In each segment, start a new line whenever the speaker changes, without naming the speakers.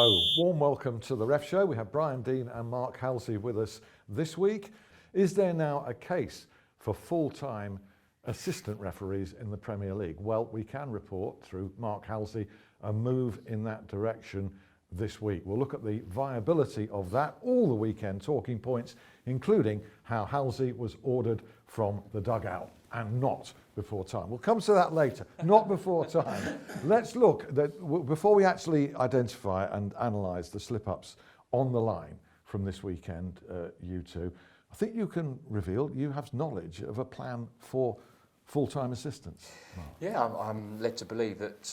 Hello, warm welcome to the Ref Show. We have Brian Deane and Mark Halsey with us this week. Is there now a case for full-time assistant referees in the Premier League? Well, we can report through Mark Halsey a move in that direction this week. We'll look at the viability of that, all the weekend talking points, including how Halsey was ordered from the dugout and not before time. We'll come to that later, not before time. Let's look, before we actually identify and analyse the slip-ups on the line from this weekend, you two, I think you can reveal you have knowledge of a plan for full-time assistants. Mark.
Yeah, I'm led to believe that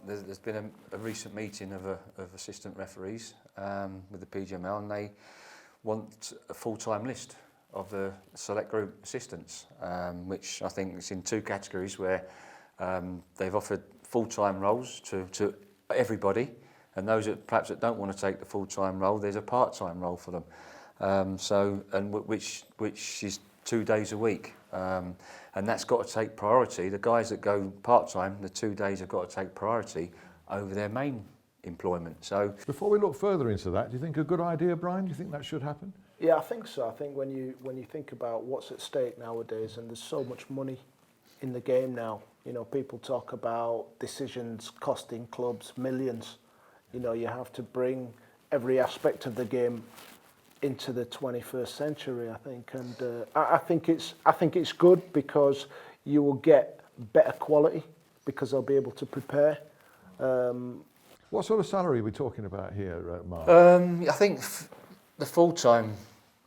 there's been a recent meeting of assistant referees with the PGML, and they want a full-time list of the select group assistants, which I think is in two categories, where they've offered full-time roles to everybody, and those that perhaps that don't want to take the full-time role, there's a part-time role for them. Which is 2 days a week, and that's got to take priority. The guys that go part-time, the 2 days have got to take priority over their main employment. So
before we look further into that, do you think a good idea, Brian? Do you think that should happen?
Yeah, I think so. I think when you think about what's at stake nowadays, and there's so much money in the game now, you know, people talk about decisions costing clubs millions. You know, you have to bring every aspect of the game into the 21st century, I think, and I think it's good because you will get better quality because they'll be able to prepare.
What sort of salary are we talking about here, Mark?
I think the full-time,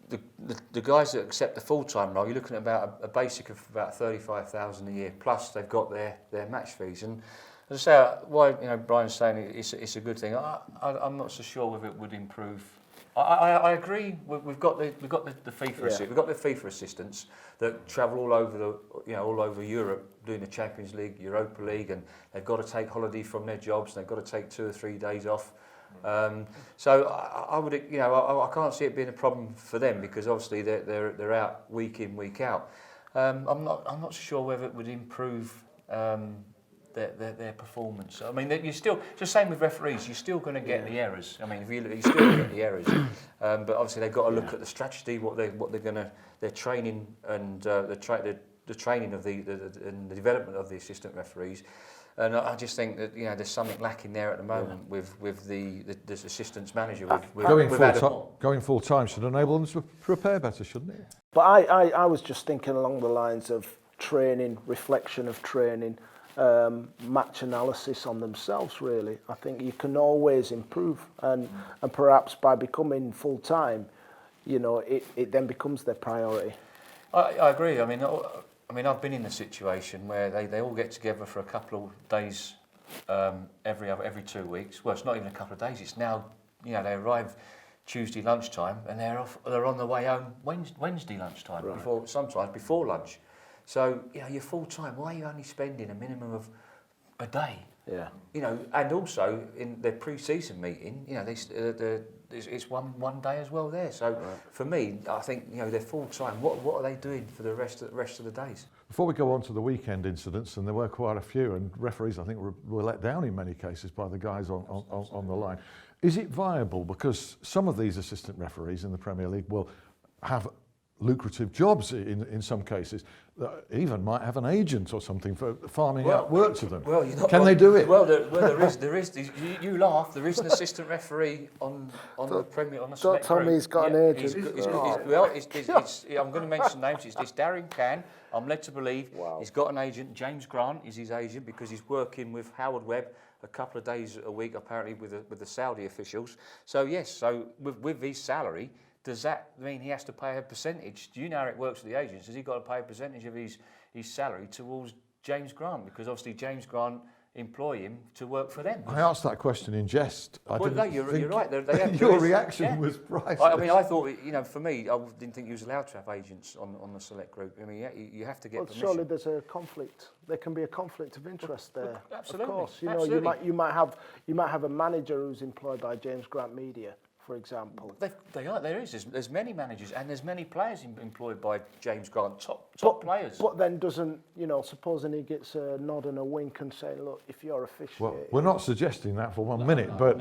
the guys that accept the full-time role, you're looking at about a basic of about 35,000 a year, plus they've got their match fees. And as I say, why Brian's saying it's a good thing. I'm not so sure whether it would improve. I agree. We've got the FIFA. We've got the FIFA assistants that travel all over Europe doing the Champions League, Europa League, and they've got to take holiday from their jobs. And they've got to take 2 or 3 days off. So I would, I can't see it being a problem for them because obviously they're out week in, week out. I'm not sure whether it would improve their performance. I mean, you still, it's the same with referees. You're still going to get the errors. I mean, you still get the errors, but obviously they've got to look at the strategy, what they're going to, their training and the training of and the development of the assistant referees. And I just think that there's something lacking there at the moment with the assistants manager.
Going full time should enable them to prepare better, shouldn't it?
But I was just thinking along the lines of training, reflection of training, match analysis on themselves. Really, I think you can always improve, and perhaps by becoming full time, it then becomes their priority.
I agree. I mean, I've been in a situation where they all get together for a couple of days every 2 weeks. Well, it's not even a couple of days. It's now, they arrive Tuesday lunchtime and they're on the way home Wednesday lunchtime, right. Sometimes before lunch. So, you're full time. Why are you only spending a minimum of a day?
Yeah.
And also in their pre-season meeting, it's one day as well there. So for me, I think they're full time. What are they doing for the rest of the days?
Before we go on to the weekend incidents, and there were quite a few, and referees I think were let down in many cases by the guys on the line. Is it viable? Because some of these assistant referees in the Premier League will have lucrative jobs in some cases, even might have an agent or something for farming out work to them.
Well,
can they do it?
Well, there is. You laugh. There is an assistant referee on the Premier on the select group.
Don't tell me he's got an agent.
I'm going to mention names. It's Darren Cann. I'm led to believe he's got an agent. James Grant is his agent because he's working with Howard Webb a couple of days a week, apparently with the Saudi officials. So yes, so with his salary. Does that mean he has to pay a percentage? Do you know how it works with the agents? Has he got to pay a percentage of his salary towards James Grant? Because obviously James Grant employ him to work for them.
I asked that question in jest.
You're right.
Your reaction was priceless.
I thought, for me, I didn't think you was allowed to have agents on the select group. I mean, you have to get permission.
Surely there's a conflict. There can be a conflict of interest there.
Absolutely.
Of course. You might have a manager who's employed by James Grant Media, for example.
They are. There's many managers and there's many players employed by James Grant, top players.
But then doesn't, supposing he gets a nod and a wink and saying, look, if you're officiating...
Well, we're not suggesting that for 1 minute, but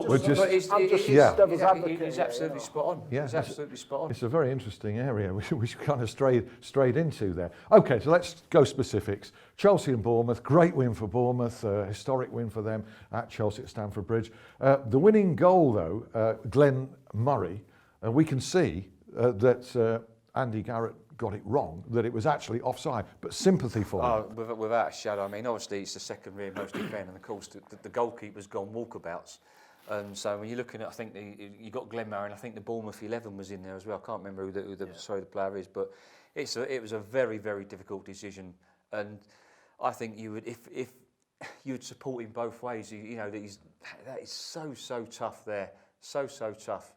we're just...
He's absolutely spot on.
Yeah,
he's absolutely spot on.
It's a very interesting area which kind of strayed into there. Okay, so let's go specifics. Chelsea and Bournemouth, great win for Bournemouth, historic win for them at Chelsea at Stamford Bridge. The winning goal, though, Glenn Murray, we can see that Andy Garrett got it wrong, that it was actually offside, but sympathy for him.
Without a shadow. I mean, obviously it's the second rear most defender, and of course the goalkeeper's gone walkabouts. And so when you're looking at, I think you got Glenn Murray, and I think the Bournemouth 11 was in there as well. I can't remember who the player is, but it was a very, very difficult decision. And I think you would, if you would support him both ways. That is so tough there, so tough.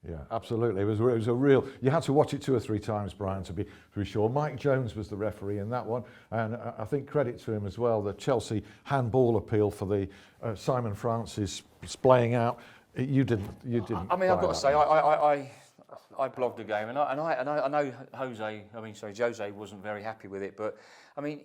Yeah, absolutely. It was a real. You had to watch it 2 or 3 times, Brian, to be sure. Mike Jones was the referee in that one, and I think credit to him as well. The Chelsea handball appeal for the Simon Francis splaying out. You didn't.
I mean, I've got to say, I blogged the game, and I know Jose wasn't very happy with it, but I mean,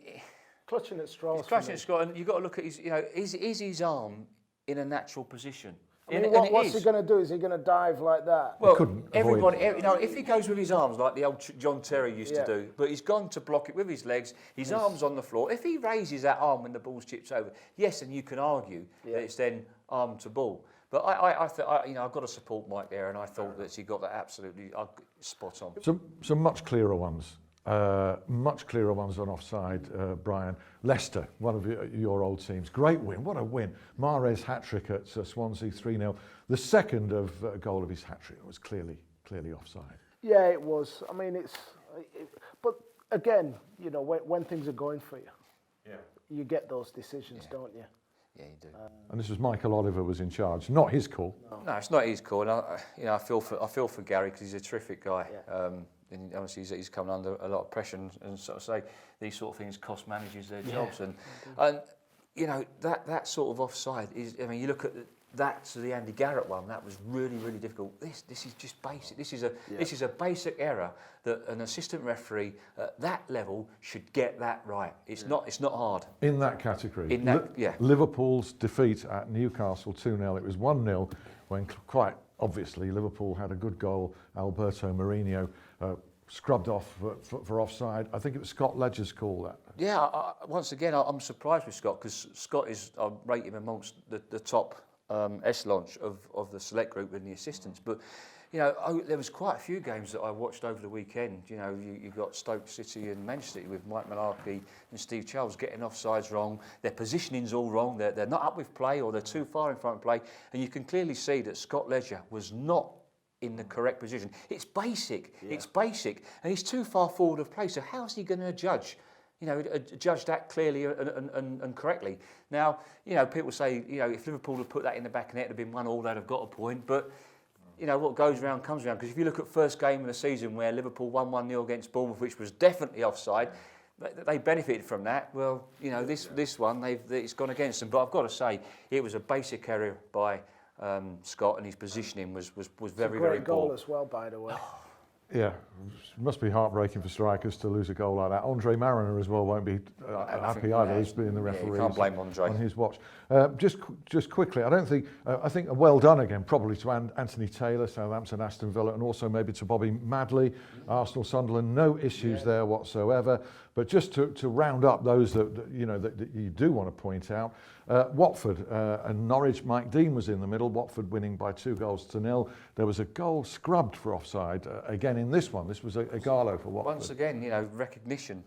clutching at straws.
He's clutching at straws, and you've got to look at his. Is his arm in a natural position?
I mean, what's he going to do? Is he going to dive like that?
Well, everybody, if he goes with his arms like the old John Terry used to do, but he's gone to block it with his legs, his arm's on the floor. If he raises that arm when the ball's chipped over, yes, and you can argue that it's then arm to ball. But I've got to support Mike there, and I thought that he got that absolutely spot on.
Some much clearer ones. Much clearer ones on offside, Brian. Leicester, one of your old teams. Great win. What a win. Mahrez hat-trick at Swansea, 3-0. The second goal of his hat-trick was clearly offside.
Yeah, it was. I mean, but again, when things are going for you, you get those decisions, don't you?
Yeah, you do.
And this was Michael Oliver was in charge. Not his call.
No, it's not his call. And I feel for Gary because he's a terrific guy. Yeah. And obviously he's coming under a lot of pressure, and sort of say these sort of things cost managers their jobs, and that sort of offside is. I mean, you look at that to the Andy Garrett one. That was really difficult. This is just basic. This is a basic error that an assistant referee at that level should get that right. It's not hard.
In that category. Liverpool's defeat at Newcastle 2-0. It was 1-0 when quite obviously Liverpool had a good goal. Alberto Mourinho scrubbed off for offside. I think it was Scott Ledger's call that.
Yeah, once again, I'm surprised with Scott because Scott I rate him amongst the top echelons of the select group and the assistants. But there was quite a few games that I watched over the weekend. You got Stoke City and Manchester City with Mike Malarkey and Steve Charles getting offsides wrong. Their positioning's all wrong. They're not up with play, or they're too far in front of play. And you can clearly see that Scott Ledger was not in the correct position. It's basic. Yeah. It's basic, and he's too far forward of play. So how's he going to judge? Judge that clearly and correctly. Now, people say, if Liverpool had put that in the back of the net, it'd have been 1-1, they'd have got a point. But, what goes around comes around. Because if you look at first game of the season where Liverpool won 1-0 against Bournemouth, which was definitely offside, they benefited from that. Well, this one, it's gone against them. But I've got to say, it was a basic error by Scott, and his positioning was very, very poor.
Great goal as well, by the way.
Yeah, it must be heartbreaking for strikers to lose a goal like that. Andre Mariner as well won't be happy either. He's been the referee.
You can't blame Andre
on his watch. Just quickly, I think a well done again, probably to Anthony Taylor, Southampton, Aston Villa, and also maybe to Bobby Madley, Arsenal, Sunderland. No issues there whatsoever. But just to round up those that you do want to point out, Watford and Norwich. Mike Deane was in the middle. Watford winning by 2-0. There was a goal scrubbed for offside again in this one. This was a Gallo for Watford.
Once again, recognition.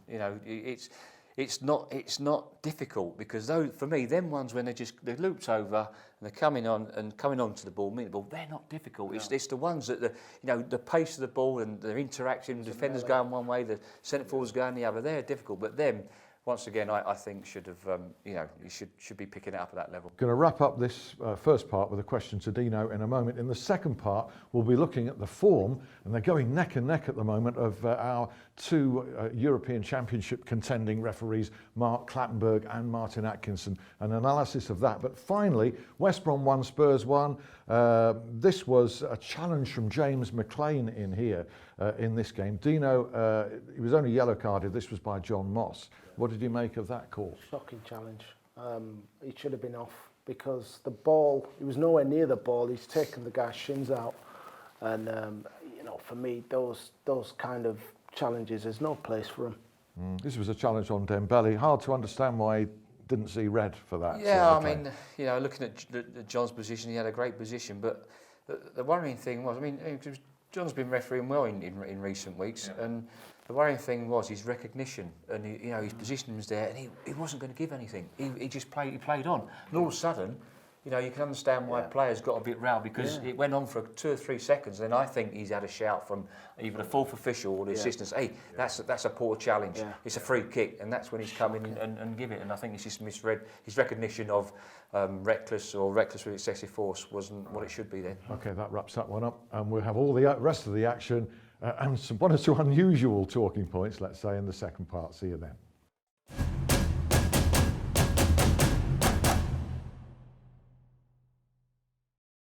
It's not difficult because for me, them ones when they're looped over and they're coming on to the ball, they're not difficult. No. It's the ones that the pace of the ball and they're interacting. The defenders going one way, the centre forwards going the other. They're difficult, but them once again, I think should have, you know, he should be picking it up at that level.
Going to wrap up this first part with a question to Dino in a moment. In the second part, we'll be looking at the form, and they're going neck and neck at the moment, of our two European Championship contending referees, Mark Clattenburg and Martin Atkinson, an analysis of that. But finally, West Brom 1, Spurs 1. This was a challenge from James McLean in here in this game. Dino, he was only yellow carded. This was by John Moss. What did you make of that call?
Shocking challenge. He should have been off because the ball, he was nowhere near the ball. He's taken the guy's shins out. And, you know, for me, those kind of challenges, there's no place for him.
This was a challenge on Dembele. Hard to understand why he didn't see red for that.
Yeah, I mean, you know, looking at John's position, he had a great position. But the worrying thing was, I mean, John's been refereeing well in recent weeks. Yeah. And the worrying thing was his recognition, and you know, his position was there, and he wasn't going to give anything. He just played on, and all of a sudden, you know, you can understand why players got a bit riled because it went on for 2 or 3 seconds. And I think he's had a shout from either the fourth official or the assistants. Hey, that's a poor challenge. Yeah. It's a free kick, and that's when he's come in and give it. And I think he's just misread his recognition of reckless with excessive force wasn't what it should be then.
Okay, that wraps that one up, and we'll have all the rest of the action and one or two unusual talking points, let's say, in the second part. See you then.